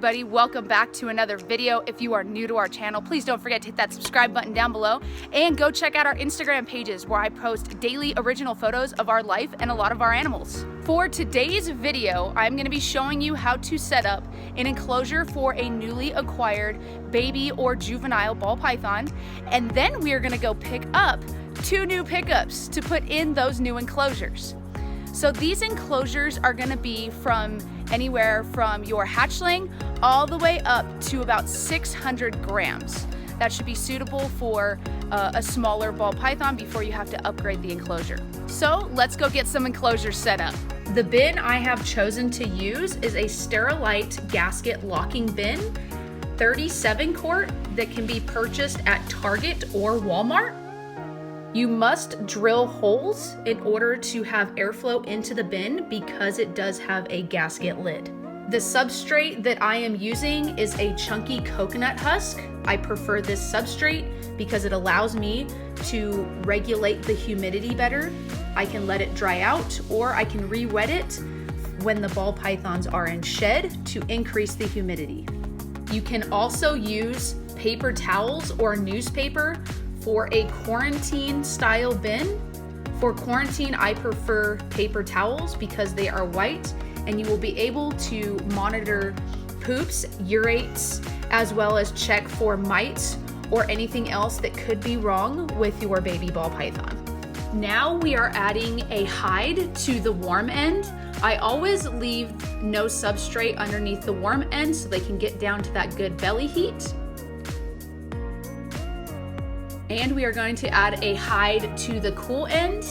everybody, welcome back to another video. If you are new to our channel, please don't forget to hit that subscribe button down below and go check out our Instagram pages where I post daily original photos of our life and a lot of our animals. For today's video, I'm going to be showing you how to set up an enclosure for a newly acquired baby or juvenile ball python, and then we are going to go pick up 2 new pickups to put in those new enclosures. So these enclosures are going to be from anywhere from your hatchling all the way up to about 600 grams. That should be suitable for a smaller ball python before you have to upgrade the enclosure. So let's go get some enclosures set up. The bin I have chosen to use is a Sterilite gasket locking bin, 37 quart, that can be purchased at Target or Walmart. You must drill holes in order to have airflow into the bin because it does have a gasket lid. The substrate that I am using is a chunky coconut husk. I prefer this substrate because it allows me to regulate the humidity better. I can let it dry out, or I can re-wet it when the ball pythons are in shed to increase the humidity. You can also use paper towels or newspaper for a quarantine style bin. For quarantine, I prefer paper towels because they are white and you will be able to monitor poops, urates, as well as check for mites or anything else that could be wrong with your baby ball python. Now we are adding a hide to the warm end. I always leave no substrate underneath the warm end so they can get down to that good belly heat. And we are going to add a hide to the cool end.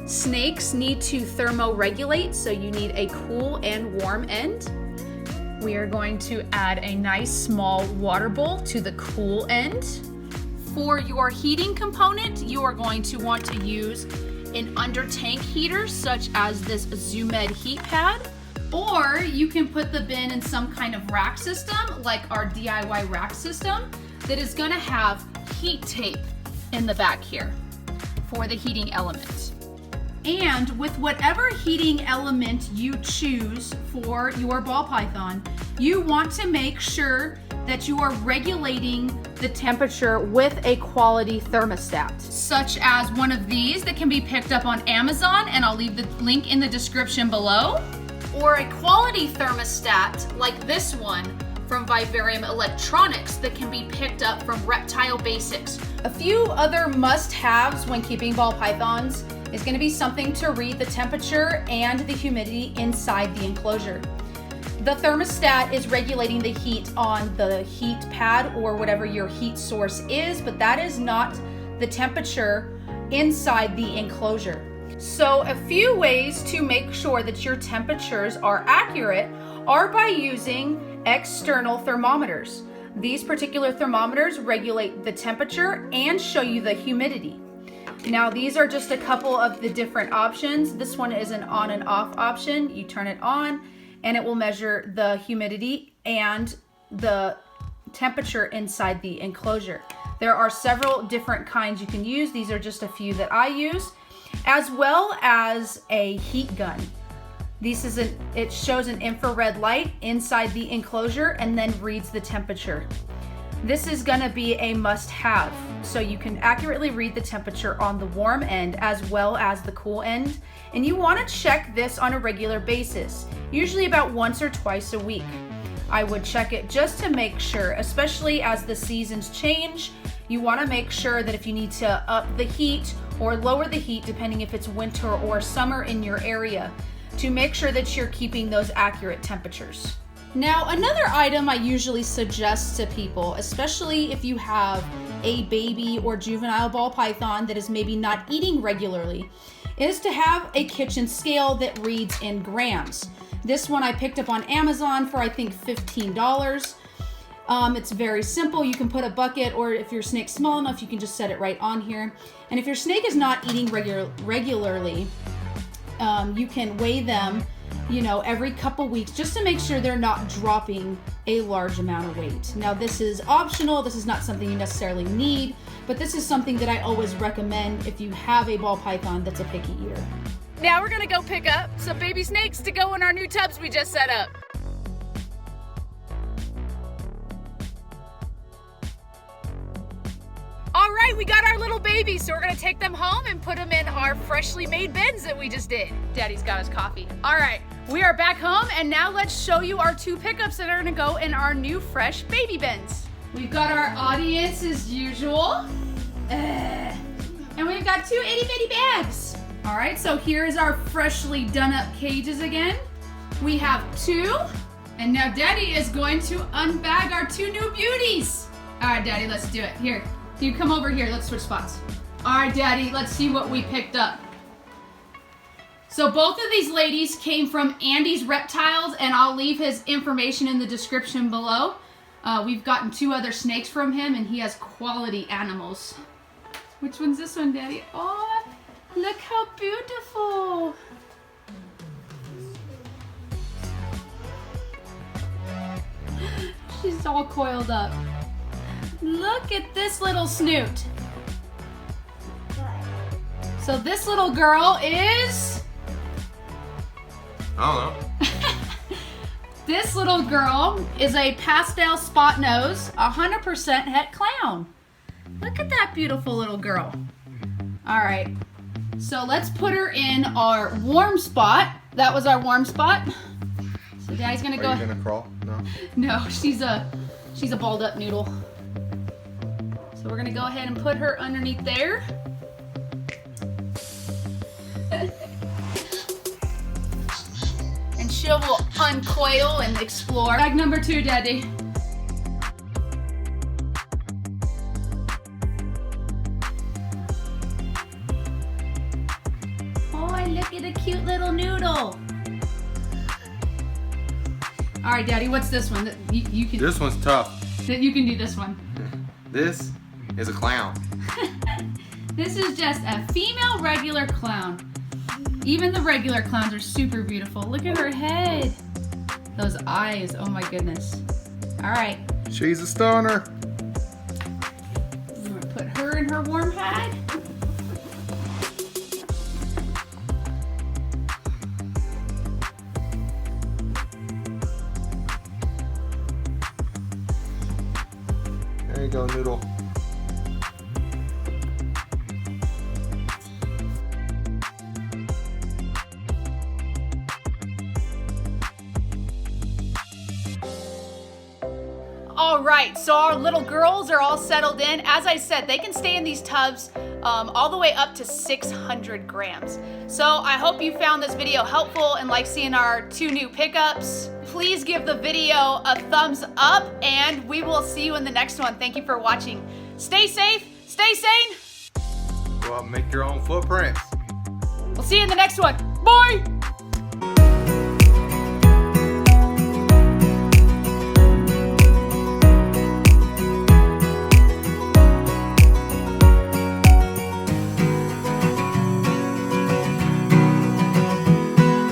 Snakes need to thermoregulate, so you need a cool and warm end. We are going to add a nice small water bowl to the cool end. For your heating component, you are going to want to use an under tank heater such as this ZooMed heat pad, or you can put the bin in some kind of rack system like our DIY rack system that is going to have heat tape in the back here for the heating element. And with whatever heating element you choose for your ball python, you want to make sure that you are regulating the temperature with a quality thermostat, such as one of these that can be picked up on Amazon, and I'll leave the link in the description below, or a quality thermostat like this one from Vivarium Electronics that can be picked up from Reptile Basics. A few other must-haves when keeping ball pythons is going to be something to read the temperature and the humidity inside the enclosure. The thermostat is regulating the heat on the heat pad or whatever your heat source is, but that is not the temperature inside the enclosure. So a few ways to make sure that your temperatures are accurate are by using external thermometers. These particular thermometers regulate the temperature and show you the humidity. Now these are just a couple of the different options. This one is an on and off option. You turn it on and it will measure the humidity and the temperature inside the enclosure. There are several different kinds you can use. These are just a few that I use, as well as a heat gun. It shows an infrared light inside the enclosure and then reads the temperature. This is going to be a must-have, so you can accurately read the temperature on the warm end as well as the cool end. And you want to check this on a regular basis, usually about once or twice a week. I would check it just to make sure, especially as the seasons change. You want to make sure that if you need to up the heat or lower the heat, depending if it's winter or summer in your area, to make sure that you're keeping those accurate temperatures. Now, another item I usually suggest to people, especially if you have a baby or juvenile ball python that is maybe not eating regularly, is to have a kitchen scale that reads in grams. This one I picked up on Amazon for I think $15. It's very simple. You can put a bucket, or if your snake's small enough, you can just set it right on here. And if your snake is not eating regularly, you can weigh them, every couple weeks just to make sure they're not dropping a large amount of weight. Now this is optional. This is not something you necessarily need, but this is something that I always recommend if you have a ball python that's a picky eater. Now we're gonna go pick up some baby snakes to go in our new tubs we just set up. right, we got our little babies, so we're gonna take them home and put them in our freshly made bins that we just did. Daddy's got his coffee. All right, we are back home, and now let's show you our 2 pickups that are gonna go in our new fresh baby bins. We've got our audience as usual. And we've got 2 itty bitty bags. All right, so here is our freshly done up cages again. We have 2, and now Daddy is going to unbag our 2 new beauties. All right, Daddy, let's do it. Here, you come over here, let's switch spots. All right, Daddy, let's see what we picked up. So both of these ladies came from Andy's Reptiles, and I'll leave his information in the description below. We've gotten 2 other snakes from him, and he has quality animals. Which one's this one, Daddy? Oh, look how beautiful. She's all coiled up. Look at this little snoot. So this little girl is... I don't know. This little girl is a pastel spot nose, 100% het clown. Look at that beautiful little girl. All right, so let's put her in our warm spot. That was our warm spot. So Daddy's gonna go. Are you gonna crawl? No. No, she's a balled up noodle. So we're gonna go ahead and put her underneath there. And she will uncoil and explore. Bag number 2, Daddy. Look at a cute little noodle. All right, Daddy, what's this one? You can. This one's tough. You can do this one. This is a clown. This is just a female regular clown. Even the regular clowns are super beautiful. Look at her head. Those eyes, oh my goodness. All right. She's a stoner. I'm gonna put her in her warm hide. There you go, Noodle. All right, so our little girls are all settled in. As I said, they can stay in these tubs all the way up to 600 grams. So I hope you found this video helpful and like seeing our 2 new pickups. Please give the video a thumbs up, and we will see you in the next one. Thank you for watching. Stay safe, stay sane. Go out and make your own footprints. We'll see you in the next one. Bye.